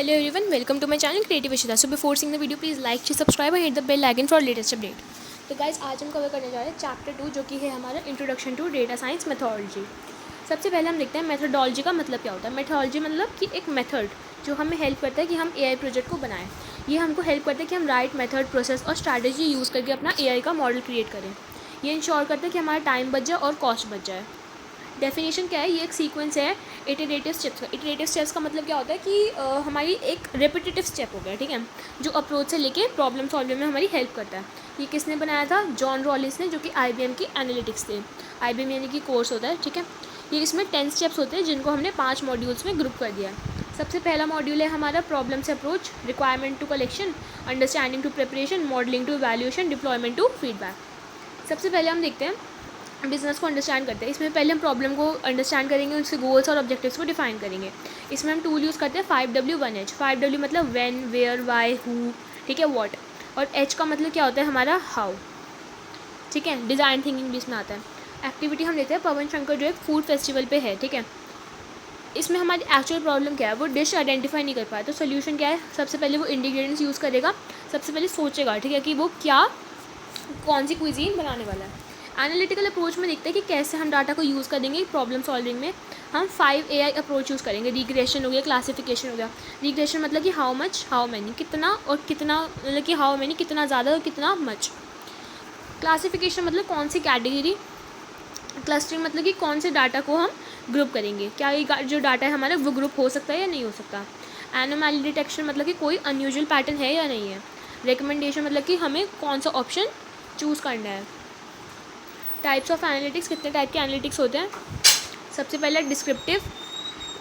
Hello everyone, welcome to my channel Creative Ishita. So before seeing the video, please like, share, subscribe and hit the bell icon for latest update. तो guys आज हम cover करने जा रहे हैं chapter 2 जो कि है हमारा introduction to data science methodology. सबसे पहले हम देखते हैं मेथोडोलॉजी का मतलब क्या होता है। मेथोडोलॉजी मतलब कि एक मेथड जो हमें हेल्प करता है कि हम एआई प्रोजेक्ट को बनाएं। ये हमको हेल्प करता है कि हम राइट मेथड, प्रोसेस और स्ट्रैटेजी यूज़ करके अपना एआई का मॉडल क्रिएट करें। ये इंश्योर करता है कि हमारा टाइम बच जाए और कॉस्ट बच जाए। डेफिनेशन क्या है, ये एक सीक्वेंस है इटरेटिव स्टेप्स का। इटरेटिव स्टेप्स का मतलब क्या होता है कि हमारी एक रेपिटेटिव स्टेप हो गया, ठीक है, जो अप्रोच से लेके प्रॉब्लम सॉल्विंग में हमारी हेल्प करता है। ये किसने बनाया था? जॉन रॉलिंस ने, जो कि IBM की एनालिटिक्स थे। IBM यानी कि कोर्स होता है, ठीक है। ये इसमें 10 स्टेप्स होते हैं जिनको हमने 5 मॉड्यूल्स में ग्रुप कर दिया है। सबसे पहला मॉड्यूल है हमारा प्रॉब्लम से approach, requirement to collection, understanding to preparation, modelling to evaluation, deployment to feedback. सबसे पहले हम देखते हैं बिज़नेस को अंडरस्टैंड करते हैं। इसमें पहले हम प्रॉब्लम को अंडरस्टैंड करेंगे, उसके गोल्स और ऑब्जेक्टिव्स को डिफाइन करेंगे। इसमें हम टूल यूज़ करते हैं 5W1H। 5W मतलब व्हेन, वेयर, वाई, हु, ठीक है, व्हाट। और H का मतलब क्या होता है हमारा हाउ, ठीक है। डिज़ाइन थिंकिंग भी इसमें आता है। एक्टिविटी हम लेते हैं पवन शंकर जो एक फूड फेस्टिवल पे है, ठीक है। इसमें हमारी एक्चुअल प्रॉब्लम क्या है, वो डिश आइडेंटिफाई नहीं कर पाया, तो सोल्यूशन क्या है? सबसे पहले वो इंग्रेडिएंट्स यूज़ करेगा, सबसे पहले सोचेगा, ठीक है, कि वो क्या, कौन सी क्विजीन बनाने वाला है। एनालिटिकल अप्रोच में देखते हैं कि कैसे हम डाटा को यूज़ करेंगे प्रॉब्लम सॉल्विंग में। हम 5AI अप्रोच यूज़ करेंगे। रिग्रेशन हो गया, क्लासिफिकेशन हो गया। रिग्रेशन मतलब कि हाउ मच, हाउ मैनी, कितना और कितना, मतलब कि हाउ मैनी कितना ज़्यादा और कितना मच। क्लासिफिकेशन मतलब कौन सी कैटेगरी। क्लस्टरिंग मतलब कि कौन से डाटा को हम ग्रुप करेंगे, क्या ये जो डाटा है हमारा वो ग्रुप हो सकता है या नहीं हो सकता। एनोमैली डिटेक्शन मतलब कि कोई अनयूजुअल पैटर्न है या नहीं है। रिकमेंडेशन मतलब कि हमें कौन सा ऑप्शन चूज़ करना है। टाइप्स ऑफ एनालिटिक्स, कितने टाइप के एनालिटिक्स होते हैं? सबसे पहले डिस्क्रिप्टिव,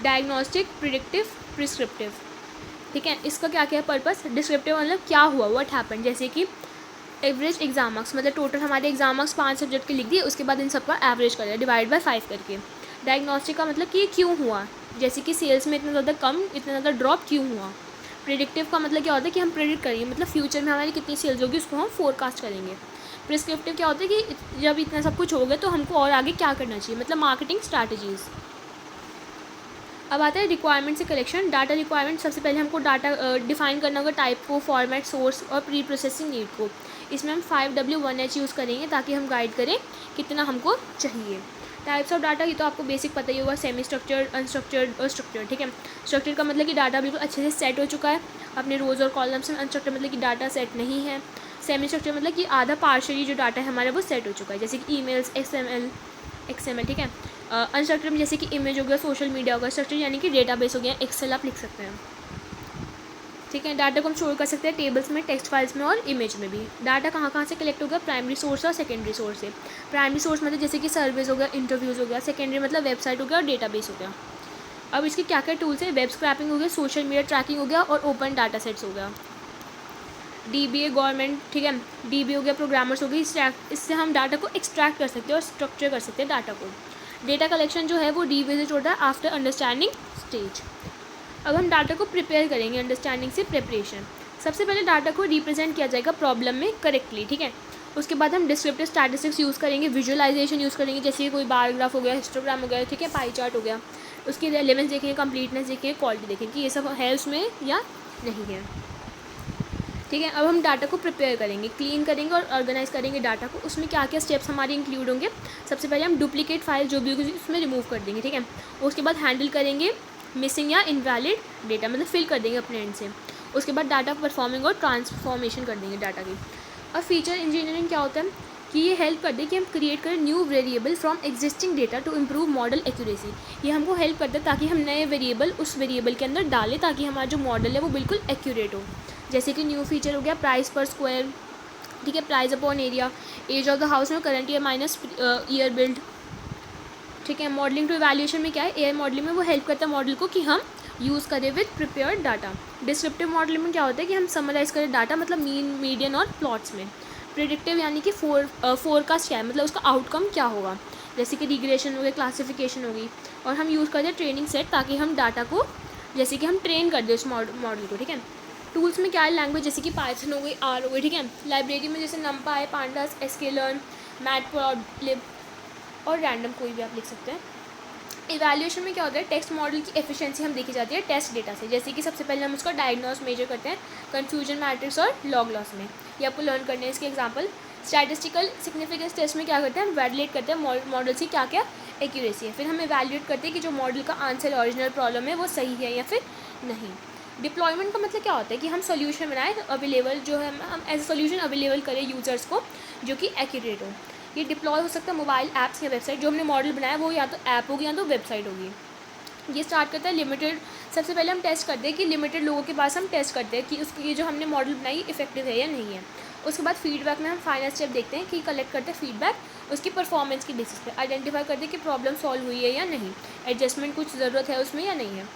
डायग्नोस्टिक, प्रिडिक्टिव, प्रिस्क्रिप्टिव, ठीक है। इसका क्या क्या पर्पस? डिस्क्रिप्टिव मतलब क्या हुआ, व्हाट हैपन, जैसे कि एवरेज एग्जाम मार्क्स, मतलब टोटल हमारे एग्जाम मार्क्स 5 सब्जेक्ट के लिख दिए, उसके बाद इन सबका एवरेज कर दिया डिवाइड बाय 5 करके। डायग्नोस्टिक का मतलब कि क्यों हुआ, जैसे कि सेल्स में इतना ज़्यादा कम, इतना ज़्यादा ड्रॉप क्यों हुआ। प्रिडिक्टिव का मतलब क्या होता है कि हम प्रेडिक्ट करेंगे, मतलब फ्यूचर में हमारी कितनी सेल्स होगी उसको हम फोरकास्ट करेंगे। प्रिस्क्रिप्टिव क्या होता है कि जब इतना सब कुछ हो गया तो हमको और आगे क्या करना चाहिए, मतलब मार्केटिंग स्ट्रैटेजीज़। अब आता है रिक्वायरमेंट से कलेक्शन। डाटा रिक्वायरमेंट, सबसे पहले हमको डाटा डिफाइन करना होगा, टाइप को, फॉर्मेट, सोर्स और प्री प्रोसेसिंग नीड को। इसमें हम 5W1H यूज़ करेंगे ताकि हम गाइड करें कितना हमको चाहिए। टाइप्स ऑफ डाटा, ये तो आपको बेसिक पता ही होगा, सेमी स्ट्रक्चर्ड, अनस्ट्रक्चर्ड और स्ट्रक्चर्ड, ठीक है। स्ट्रक्चर्ड का मतलब कि डाटा बिल्कुल अच्छे से सेट हो चुका है अपने रोज़ और कॉलम्स में। अनस्ट्रक्चर्ड मतलब कि डाटा सेट नहीं है। सेमी स्ट्रक्चर मतलब कि आधा पार्शली जो डाटा है हमारा वो सेट हो चुका है, जैसे कि ईमेल्स, XML, ठीक है। अनस्ट्रक्चर में जैसे कि इमेज हो गया, सोशल मीडिया हो गया। स्ट्रक्चर यानी कि डेटाबेस हो गया, एक्सेल आप लिख सकते हैं, ठीक है। डाटा को हम स्टोर कर सकते हैं टेबल्स में, टेक्स्ट फाइल्स में और इमेज में भी। डाटा कहाँ कहाँ से कलेक्ट होगा? प्राइमरी सोर्स और सेकेंडरी सोर्स से। प्राइमरी सोर्स मतलब जैसे कि सर्वेज हो गया, इंटरव्यूज़ हो गया। सेकेंडरी मतलब वेबसाइट हो गया और डेटाबेस हो गया। अब इसके क्या क्या टूल्स हैं? वेब स्क्रैपिंग हो गया, सोशल मीडिया ट्रैकिंग हो गया और ओपन डाटा सेट्स हो गया। DBA गवर्नमेंट, ठीक है, DBA हो गया, प्रोग्रामर्स हो गई। इससे हम डाटा को एक्सट्रैक्ट कर सकते हैं और स्ट्रक्चर कर सकते हैं डाटा को। डेटा कलेक्शन जो है वो रिविजिट होता है आफ्टर अंडरस्टैंडिंग स्टेज। अब हम डाटा को प्रिपेयर करेंगे, अंडरस्टैंडिंग से प्रिपरेशन। सबसे पहले डाटा को रिप्रेजेंट किया जाएगा प्रॉब्लम में करेक्टली, ठीक है। उसके बाद हम डिस्क्रिप्टिव स्टैटिस्टिक्स यूज़ करेंगे, विजुअलाइजेशन यूज़ करेंगे, जैसे कि कोई बार ग्राफ हो गया, हिस्टोग्राम हो गया, ठीक है, पाई चार्ट हो गया। उसकी रेलेवेंस देखेंगे, कंप्लीटनेस देखेंगे, क्वालिटी देखेंगे कि ये सब है उसमें या नहीं है, ठीक है। अब हम डाटा को प्रिपेयर करेंगे, क्लीन करेंगे और ऑर्गेनाइज करेंगे डाटा को। उसमें क्या क्या स्टेप्स हमारे इंक्लूड होंगे? सबसे पहले हम डुप्लीकेट फाइल जो भी होगी उसमें रिमूव कर देंगे, ठीक है। उसके बाद हैंडल करेंगे मिसिंग या इनवैलिड डेटा, मतलब फिल कर देंगे अपने एंड से। उसके बाद डाटा परफॉर्मिंग और ट्रांसफॉर्मेशन कर देंगे डाटा की। और फीचर इंजीनियरिंग क्या होता है कि ये हेल्प कर दे कि हम क्रिएट करें new variable from existing data to improve model accuracy. ये हमको हेल्प करता है ताकि हम नए वेरिएबल उस वेरिएबल के अंदर डालें ताकि हमारा जो मॉडल है वो बिल्कुल एक्यूरेट हो। जैसे कि न्यू फीचर हो गया प्राइस पर स्क्वायर, ठीक है, price upon area, age of the house में current year minus year built, ठीक है। मॉडलिंग टू इवैल्यूएशन में क्या है? एआई मॉडलिंग में वो हेल्प करता है मॉडल को कि हम यूज़ करें with prepared data. Descriptive modelling में क्या होता है कि हम समराइज़ करें डाटा, मतलब मीन, मीडियन और प्लॉट्स में। प्रिडिक्टिव यानी कि फोरकास्ट क्या है, मतलब उसका आउटकम क्या होगा, जैसे कि रिग्रेशन हो गया, क्लासिफिकेशन होगी। और हम यूज़ करते हैं ट्रेनिंग सेट ताकि हम डाटा को, जैसे कि हम ट्रेन कर दें उस मॉडल को, ठीक है। टूल्स में क्या है? लैंग्वेज जैसे कि पाइथन हो गई, R हो गई, ठीक है। लाइब्रेरी में जैसे numpy, pandas, sklearn, मैटप्लॉटलिब और रैंडम कोई भी आप लिख सकते हैं। इवैल्यूएशन में क्या होता है, टेक्स्ट मॉडल की एफिशिएंसी हम देखी जाती है टेस्ट डेटा से। जैसे कि सबसे पहले हम उसका डायग्नोस मेजर करते हैं कन्फ्यूजन मैट्रिक्स और लॉग लॉस में। ये आपको लर्न करने हैं इसके एग्जांपल। स्टैटिस्टिकल सिग्निफिकेंस टेस्ट में क्या करते हैं, हम वैलिडेट करते हैं मॉडल की क्या क्या एक्यूरेसी है। फिर हम इवैल्यूएट करते हैं कि जो मॉडल का आंसर ओरिजिनल प्रॉब्लम है वो सही है या फिर नहीं। डिप्लॉयमेंट का मतलब क्या होता है कि हम सोल्यूशन बनाएं अवेलेबल, जो है हम एज ए सोल्यूशन अवेलेबल करें यूज़र्स को जो कि एक्यूरेट हो। ये डिप्लॉय हो सकता है मोबाइल ऐप्स या वेबसाइट। जो हमने मॉडल बनाया वो या तो ऐप होगी या तो वेबसाइट होगी। ये स्टार्ट करता है लिमिटेड। सबसे पहले हम टेस्ट करते हैं कि लिमिटेड लोगों के पास हम टेस्ट करते हैं कि उसकी ये जो हमने मॉडल बनाई इफेक्टिव है या नहीं है। उसके बाद फीडबैक में हम फाइनल स्टेप देखते हैं कि कलेक्ट करते हैं फीडबैक उसकी परफॉर्मेंस की बेसिस पे। आइडेंटिफाई करते हैं कि प्रॉब्लम सॉल्व हुई है या नहीं, एडजस्टमेंट कुछ ज़रूरत है उसमें या नहीं है।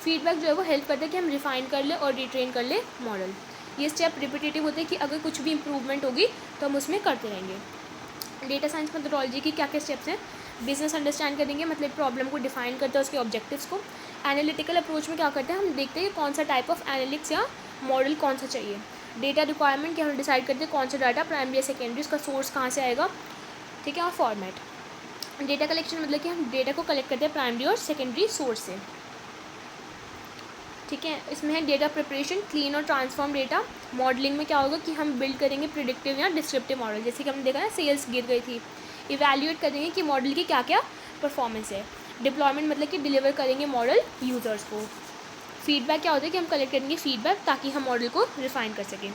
फीडबैक जो है वो हेल्प करता है कि हम रिफाइन कर ले और रिट्रेन कर ले मॉडल। ये स्टेप रिपीटेटिव होते हैं कि अगर कुछ भी इंप्रूवमेंट होगी तो हम उसमें करते रहेंगे। डेटा साइंस मेथोडोलॉजी की क्या क्या स्टेप्स हैं, बिजनेस अंडरस्टैंड करेंगे, मतलब प्रॉब्लम को डिफाइन करते हैं उसके ऑब्जेक्टिव्स को। एनालिटिकल अप्रोच में क्या करते हैं, हम देखते हैं कौन सा टाइप ऑफ एनालिटिक्स या मॉडल कौन सा चाहिए। डेटा रिक्वायरमेंट क्या हम डिसाइड करते हैं कौन सा डाटा प्राइमरी या सेकेंडरी, उसका सोर्स कहाँ से आएगा, ठीक है। और फॉर्मेट। डेटा कलेक्शन मतलब कि हम डेटा को कलेक्ट करते हैं प्राइमरी और सेकेंडरी सोर्स से, ठीक है। इसमें है डेटा प्रिपरेशन, क्लीन और ट्रांसफॉर्म डेटा। मॉडलिंग में क्या होगा कि हम बिल्ड करेंगे प्रिडिक्टिव या डिस्क्रिप्टिव मॉडल, जैसे कि हमने देखा ना सेल्स गिर गई थी। इवैल्यूएट करेंगे कि मॉडल की क्या क्या परफॉर्मेंस है। डिप्लॉयमेंट मतलब कि डिलीवर करेंगे मॉडल यूज़र्स को। फीडबैक क्या होता है कि हम कलेक्ट करेंगे फीडबैक ताकि हम मॉडल को रिफाइन कर सकें।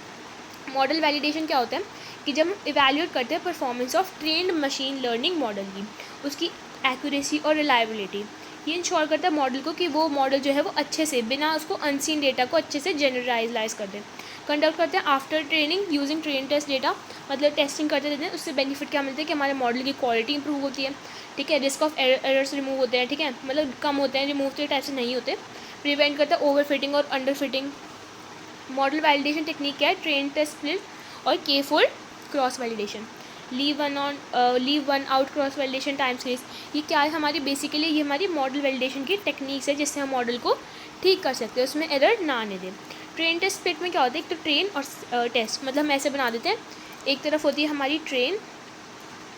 मॉडल वैलिडेशन क्या होता है कि जब हम इवैल्यूएट करते हैं performance of trend machine learning model की, उसकी एक्यूरेसी और रिलायबिलिटी। ये इंश्योर करता है मॉडल को कि वो मॉडल जो है वो अच्छे से बिना उसको अनसीन डेटा को अच्छे से जनरलाइज कर दें। कंडक्ट करते हैं after training using train test data, मतलब टेस्टिंग करते रहते हैं। उससे बेनिफिट क्या मिलता है कि हमारे मॉडल की क्वालिटी इंप्रूव होती है, ठीक है। रिस्क ऑफ एरर्स रिमूव होते हैं, ठीक है, मतलब कम होते हैं, रिमूव तो टाइप से नहीं होते। प्रिवेंट करता है ओवर फिटिंग और under fitting. Model validation technique क्या है, ट्रेन टेस्ट स्प्लिट और के fold cross validation. Leave one out cross validation time series. ये क्या है हमारी, बेसिकली ये हमारी मॉडल वैलिडेशन की टेक्निक्स है जिससे हम मॉडल को ठीक कर सकते हैं, उसमें एरर ना आने दें। ट्रेन टेस्ट स्प्लिट में क्या होता है, एक तो ट्रेन और टेस्ट, मतलब हम ऐसे बना देते हैं, एक तरफ होती है हमारी ट्रेन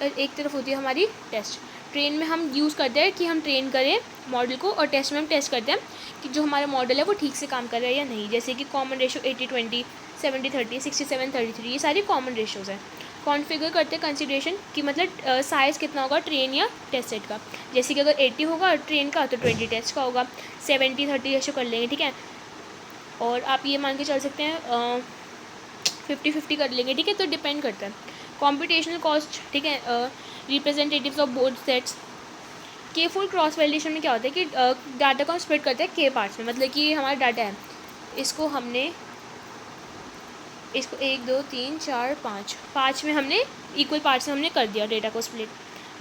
और एक तरफ होती है हमारी टेस्ट। ट्रेन में हम यूज़ करते हैं कि हम ट्रेन करें मॉडल को, और टेस्ट में हम टेस्ट करते हैं कि जो हमारा मॉडल है वो ठीक से काम कर रहा है या नहीं। जैसे कि कॉमन रेशो 80-20, 70-30, 67-33, ये सारी कॉमन रेशोज़ हैं। कॉन्फ़िगर करते हैं कंसिडरेशन कि मतलब साइज़ कितना होगा ट्रेन या टेस्ट सेट का। जैसे कि अगर 80 होगा ट्रेन का तो 20 टेस्ट का होगा, 70-30 रेशो कर लेंगे, ठीक है। और आप ये मान के चल सकते हैं 50-50 कर लेंगे, ठीक है। तो डिपेंड करता है। कॉम्पिटेशनल कॉस्ट, ठीक है, रिप्रेजेंटेटिव्स ऑफ बोथ सेट्स। के फुल क्रॉस वैलिडेशन में क्या होता है कि डाटा को हम स्प्लिट करते हैं के पार्ट्स में, मतलब कि हमारा डाटा है, इसको 1 2 3 4 5 में हमने इक्वल पार्ट्स में हमने कर दिया डाटा को स्प्लिट।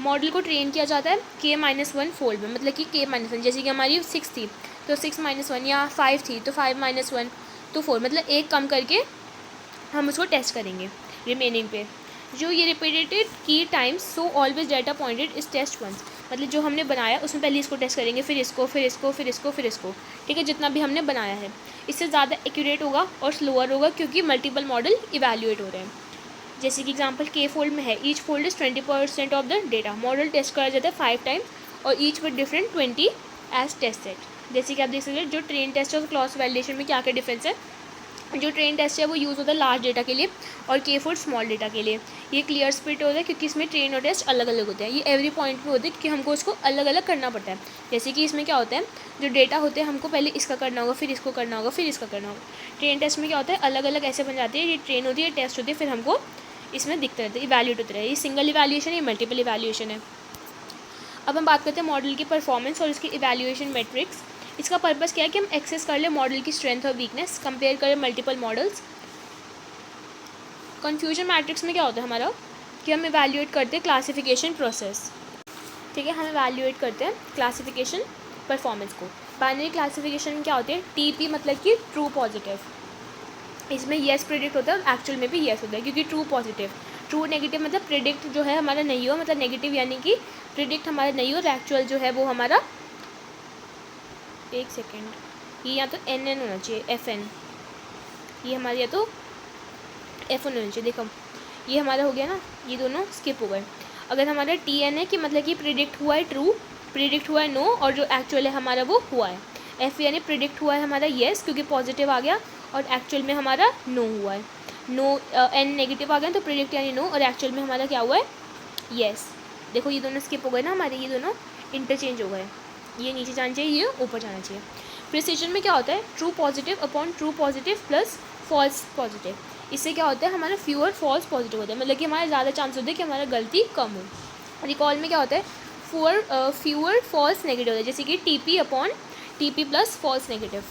मॉडल को ट्रेन किया जाता है K-1 फोल्ड में, मतलब कि K-1, जैसे कि हमारी 6 थी तो 6-1, या 5 थी तो 5-1 तो 4, मतलब एक कम करके हम उसको टेस्ट करेंगे रिमेनिंग पे। जो ये रिपीटेड की times so always data pointed इस टेस्ट वंस, मतलब जो हमने बनाया उसमें पहले इसको टेस्ट करेंगे, फिर इसको, फिर इसको, फिर इसको, फिर इसको, ठीक है, जितना भी हमने बनाया है। इससे ज़्यादा एक्यूरेट होगा और स्लोअर होगा क्योंकि मल्टीपल मॉडल इवैल्यूएट हो रहे हैं। जैसे कि एग्जांपल के फोल्ड में है, each fold is 20% of the data. Model test करा जाता है 5 टाइम्स और each with different 20 as test set. जैसे कि आप देख सकते हैं जो ट्रेन टेस्ट और क्रॉस वैलिडेशन में क्या क्या डिफरेंस है। जो ट्रेन टेस्ट है वो यूज़ होता है लार्ज डेटा के लिए और के फोल्ड स्मॉल डेटा के लिए। ये क्लियर स्प्लिट होता है क्योंकि इसमें ट्रेन और टेस्ट अलग अलग होते हैं। ये एवरी पॉइंट पे होते हैं क्योंकि हमको उसको अलग अलग करना पड़ता है। जैसे कि इसमें क्या होता है, जो डेटा होते हैं हमको पहले इसका करना होगा, फिर इसको करना होगा, फिर इसका करना होगा। ट्रेन टेस्ट में क्या होता है, अलग अलग ऐसे बन जाती है, ये ट्रेन होती है, टेस्ट होती है, फिर हमको इसमें दिखते रहते हैं, इवैल्यूएट होते रहे। ये सिंगल इवैल्यूएशन है, मल्टीपल इवैल्यूएशन है। अब हम बात करते हैं मॉडल की परफॉर्मेंस और इसकी इवैल्यूएशन मैट्रिक्स। इसका पर्पस क्या है कि हम एक्सेस कर ले मॉडल की स्ट्रेंथ और वीकनेस, कंपेयर करें मल्टीपल मॉडल्स। कन्फ्यूजन मैट्रिक्स में क्या होता है हमारा कि हम इवैल्यूएट करते हैं क्लासिफिकेशन प्रोसेस, ठीक है। हम इवैल्यूएट करते हैं क्लासिफिकेशन परफॉर्मेंस को। बाइनरी क्लासिफिकेशन में क्या होते हैं, TP मतलब कि ट्रू पॉजिटिव, इसमें येस प्रिडिक्ट होता है और एक्चुअल में भी येस होता है क्योंकि ट्रू पॉजिटिव। ट्रू नेगेटिव मतलब प्रिडिक्ट जो है हमारा नहीं हो, मतलब नेगेटिव यानी कि प्रिडिक्ट हमारा नहीं हो, और एक्चुअल जो है वो हमारा, एक सेकेंड, ये या तो NN होना चाहिए, FN, ये हमारे या तो F होना चाहिए। देखो ये हमारा हो गया ना, ये दोनों स्किप हो गए। अगर हमारा TN है कि मतलब कि प्रिडिक्ट हुआ है ट्रू, प्रिडिक्ट हुआ है नो, और जो एक्चुअल है हमारा वो हुआ है। एफ यानी प्रिडिक्ट हुआ है हमारा येस क्योंकि पॉजिटिव आ गया, और एक्चुअल में हमारा नो हुआ है। नो एन नेगेटिव आ गया तो प्रिडिक्ट यानी नो, और एक्चुअल में हमारा क्या हुआ है येस। देखो ये दोनों स्किप हो गए ना हमारे, ये दोनों इंटरचेंज हो गए, ये नीचे जाना चाहिए, ये ऊपर जाना चाहिए। प्रिसिजन में क्या होता है, true positive upon true positive plus false positive. इससे क्या होता है हमारा फ्यूअर फॉल्स पॉजिटिव होता है, मतलब कि हमारे ज़्यादा चांस होते हैं कि हमारा गलती कम हो। रिकॉल में क्या होता है, फ्यूअर फॉल्स नेगेटिव होता है, जैसे कि TP upon TP plus false negative,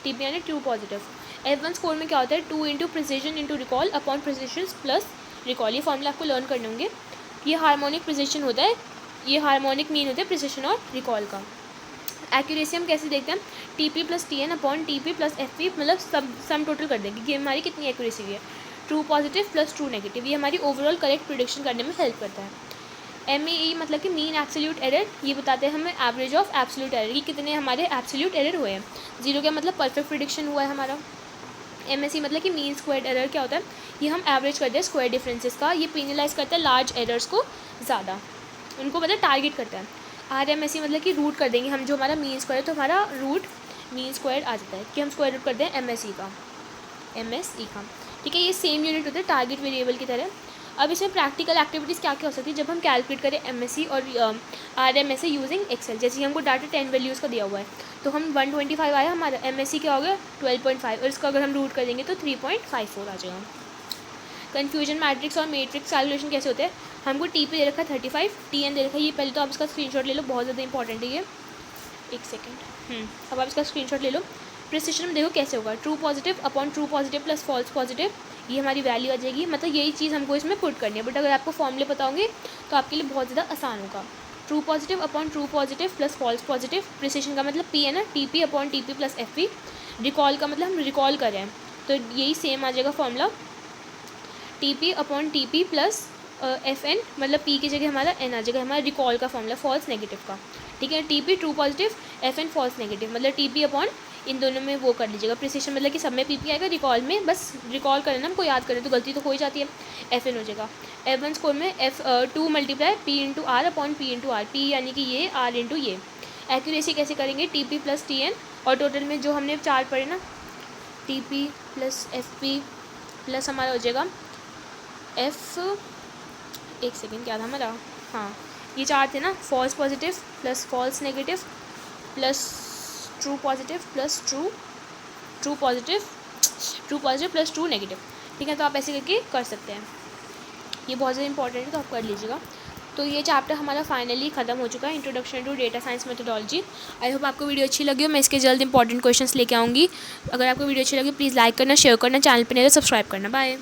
TP यानी ट्रू पॉजिटिव। F1 स्कोर में क्या होता है, 2 into precision into recall upon precision plus recall. ये फॉर्मूला आपको लर्न करने होंगे। ये हार्मोनिक प्रिसिजन होता है, ये हार्मोनिक मीन होता है प्रिसिजन और रिकॉल का। एक्यूरेसी हम कैसे देखते हैं, TP plus T N upon TP plus F P, मतलब सम टोटल कर देंगे कि हमारी कितनी एक्यूरेसी है। True positive plus true negative, ये हमारी ओवरऑल करेक्ट प्रिडिक्शन करने में हेल्प करता है। MEE मतलब कि मीन एब्सोल्यूट एरर, ये बताते हैं हमें एवरेज ऑफ एब्सोल्यूट एरर, कि कितने हमारे एब्सोल्यूट एरर हुए हैं। 0 का मतलब परफेक्ट प्रिडिक्शन हुआ है हमारा। MSE मतलब कि मीन स्क्वायर्ड एरर क्या होता है, ये हम एवरेज करते हैं स्क्वायर डिफरेंसेस का, ये पेनलाइज करता है लार्ज एरर्स को ज़्यादा, उनको मतलब टारगेट करता है। RMSE मतलब कि रूट कर देंगे हम जो हमारा मीन स्क्वायर है, तो हमारा रूट मीन स्क्वायर आ जाता है कि हम स्क्वायर रूट करते हैं MSE का, ठीक है। ये सेम यूनिट होता है टारगेट वेरिएबल की तरह। अब इसमें प्रैक्टिकल एक्टिविटीज़ क्या क्या हो सकती है जब हम कैलकुलेट करें MSE और RMSE यूजिंग एक्सेल। जैसे कि हमको डाटा 10 वैल्यूज़ का दिया हुआ है, तो हम 125 आया, हमारा MSE क्या हो गया 12.5, और इसको अगर हम रूट कर देंगे तो 3.54 आ जाएगा। कन्फ्यूजन मैट्रिक्स और मैट्रिक्स कैलकुलेशन कैसे होते हैं, हमको टी पे दे रखा है 35, TN दे रखा है, ये पहले तो आप इसका स्क्रीनशॉट ले लो, बहुत ज़्यादा इंपॉर्टेंट है ये। एक सेकेंड, अब आप इसका स्क्रीनशॉट ले लो। प्रिसिजन में देखो कैसे होगा, true positive upon true positive plus false positive, ये हमारी वैल्यू आ जाएगी, मतलब यही चीज़ हमको इसमें पुट करनी है। बट अगर आपको फॉर्मूले पता होंगे तो आपके लिए बहुत ज़्यादा आसान होगा। True positive upon true positive plus false positive, precision का मतलब P है ना, TP upon TP plus FP, recall का मतलब हम रिकॉल कर रहे हैं, तो यही सेम आ जाएगा formula, TP upon TP plus FN, मतलब P की जगह हमारा N आ जाएगा, हमारा रिकॉल का फॉर्मूला फॉल्स नेगेटिव का, ठीक है। TP true positive, FN false negative, मतलब TP अपॉन इन दोनों में वो कर लीजिएगा। प्रिसिजन मतलब कि सब में PP आएगा, रिकॉल में बस रिकॉल करना, हमको याद करें तो गलती तो हो ही जाती है, FN हो जाएगा। F1 स्कोर में F2 multiply P into R upon P into R, P यानी कि ये, R इंटू ये। एक्यूरेसी कैसे करेंगे, TP प्लस TN, और टोटल में जो हमने 4 पढ़े ना, TP प्लस FP प्लस हमारा हो जाएगा एक सेकेंड क्या था हमारा, हाँ ये 4 थे ना, false positive plus false negative plus true positive plus true positive plus true negative, ठीक है। तो आप ऐसे करके कर सकते हैं, ये बहुत ज़्यादा इंपॉर्टेंट है, तो आप कर लीजिएगा। तो ये चैप्टर हमारा फाइनली ख़त्म हो चुका है, introduction to data science methodology. I hope आपको वीडियो अच्छी लगी हो, मैं इसके जल्द इंपॉर्टेंट क्वेश्चंस लेके आऊँगी। अगर आपको वीडियो अच्छी लगी प्लीज़ लाइक करना, शेयर करना, चैनल पर नहीं तो सब्सक्राइब करना। बाय।